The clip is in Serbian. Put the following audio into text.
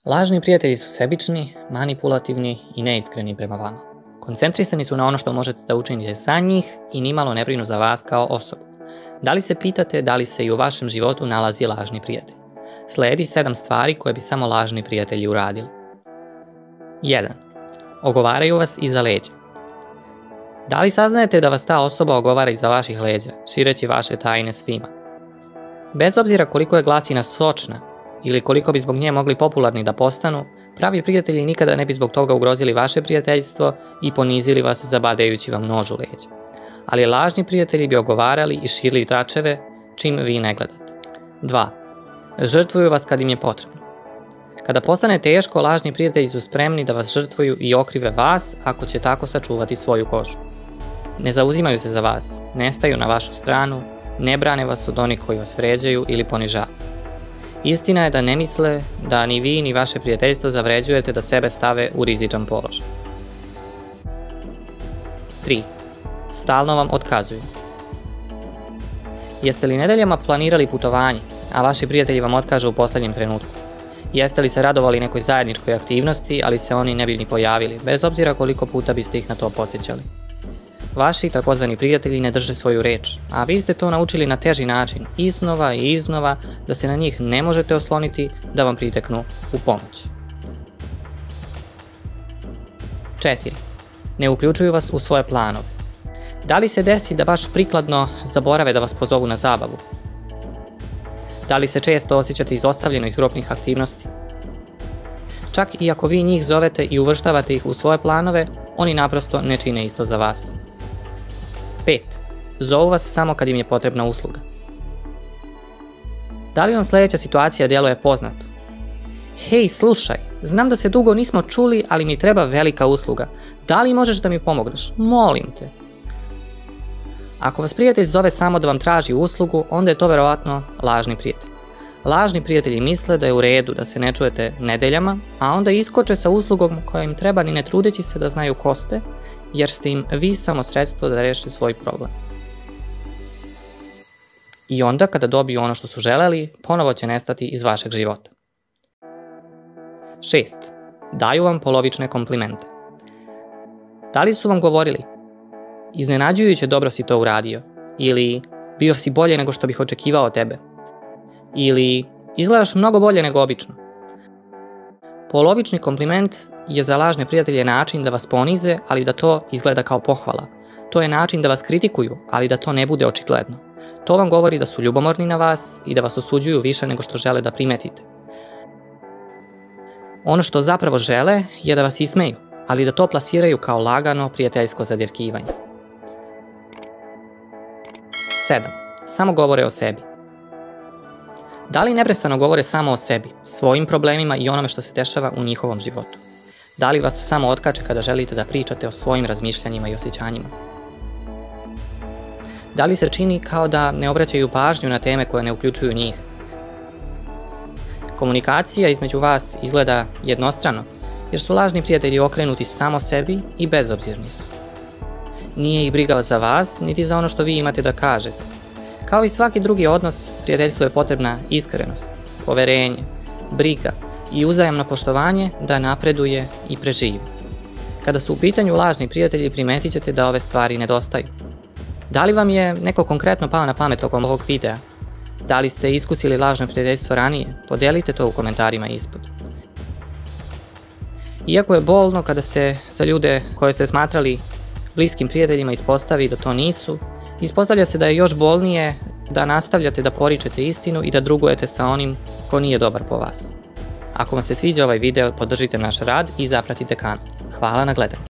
Lažni prijatelji su sebični, manipulativni i neiskreni prema vama. Koncentrisani su na ono što možete da učinite za njih i nimalo ne brinu za vas kao osobu. Da li se pitate da li se i u vašem životu nalazi lažni prijatelj? Sledi 7 stvari koje bi samo lažni prijatelji uradili. 1. Ogovaraju vas iza leđa. Da li saznajete da vas ta osoba ogovara iza vaših leđa, šireći vaše tajne svima? Bez obzira koliko je glasina sočna ili koliko bi zbog nje mogli popularni da postanu, pravi prijatelji nikada ne bi zbog toga ugrozili vaše prijateljstvo i ponizili vas zabadajući vam nož u leđa. Ali lažni prijatelji bi ogovarali i širili tračeve čim vi ne gledate. 2. Žrtvuju vas kad im je potrebno. Kada postane teško, lažni prijatelji su spremni da vas žrtvuju i okrive vas ako će tako sačuvati svoju kožu. Ne zauzimaju se za vas, ne staju na vašu stranu, ne brane vas od onih koji vas vređaju ili ponižavaju. Istina je da ne misle da ni vi ni vaše prijateljstvo zavređujete da sebe stave u rizičan položaj. 3. Stalno vam otkazuju. Jeste li nedeljama planirali putovanje, a vaši prijatelji vam otkažu u poslednjem trenutku? Jeste li se radovali nekoj zajedničkoj aktivnosti, ali se oni ne bi ni pojavili, bez obzira koliko puta biste ih na to podsjećali? Vaši takozvani prijatelji ne drže svoju reč, a vi ste to naučili na teži način, iznova i iznova, da se na njih ne možete osloniti da vam priteknu u pomoć. 4. Ne uključuju vas u svoje planove. Da li se desi da baš prikladno zaborave da vas pozovu na zabavu? Da li se često osjećate izostavljeno iz grupnih aktivnosti? Čak i ako vi njih zovete i uvrštavate ih u svoje planove, oni naprosto ne čine isto za vas. 5. Zovu vas samo kad im je potrebna usluga. Da li vam sljedeća situacija djeluje poznato? Hej, slušaj, znam da se dugo nismo čuli, ali mi treba velika usluga. Da li možeš da mi pomogneš? Molim te. Ako vas prijatelj zove samo da vam traži uslugu, onda je to verovatno lažni prijatelj. Lažni prijatelji misle da je u redu da se ne čujete nedeljama, a onda iskoče sa uslugom koja im treba ni ne trudeći se da znaju ko ste, jer ste im vi samo sredstvo da reše svoj problem. I onda kada dobiju ono što su želeli, ponovo će nestati iz vašeg života. 6. Daju vam polovične komplimente. Da li su vam govorili: iznenađujuće dobro si to uradio, ili bio si bolje nego što bih očekivao od tebe, ili izgledaš mnogo bolje nego obično? Polovični kompliment je za lažne prijatelje način da vas ponize, ali da to izgleda kao pohvala. To je način da vas kritikuju, ali da to ne bude očigledno. To vam govori da su ljubomorni na vas i da vas osuđuju više nego što žele da primetite. Ono što zapravo žele je da vas ismeju, ali da to plasiraju kao lagano prijateljsko zadjerkivanje. 7. Samo govore o sebi. Da li neprestano govore samo o sebi, svojim problemima i onome što se dešava u njihovom životu? Da li vas samo otkače kada želite da pričate o svojim razmišljanjima i osjećanjima? Da li se čini kao da ne obraćaju pažnju na teme koje ne uključuju njih? Komunikacija između vas izgleda jednostrano, jer su lažni prijatelji okrenuti samo sebi i bezobzirni su. Nije ih briga za vas, niti za ono što vi imate da kažete. Kao i svaki drugi odnos, prijateljstvu je potrebna iskrenost, poverenje, briga i uzajamno poštovanje da napreduje i preživi. Kada su u pitanju lažni prijatelji, primetit ćete da ove stvari nedostaju. Da li vam je neko konkretno pao na pamet tokom ovog videa? Da li ste iskusili lažno prijateljstvo ranije? Podelite to u komentarima ispod. Iako je bolno kada se za ljude koje ste smatrali bliskim prijateljima ispostavi da to nisu, ispostavlja se da je još bolnije da nastavljate da poričete istinu i da drugujete sa onim ko nije dobar po vas. Ako vam se sviđa ovaj video, podržite naš rad i zapratite kanal. Hvala na gledanju.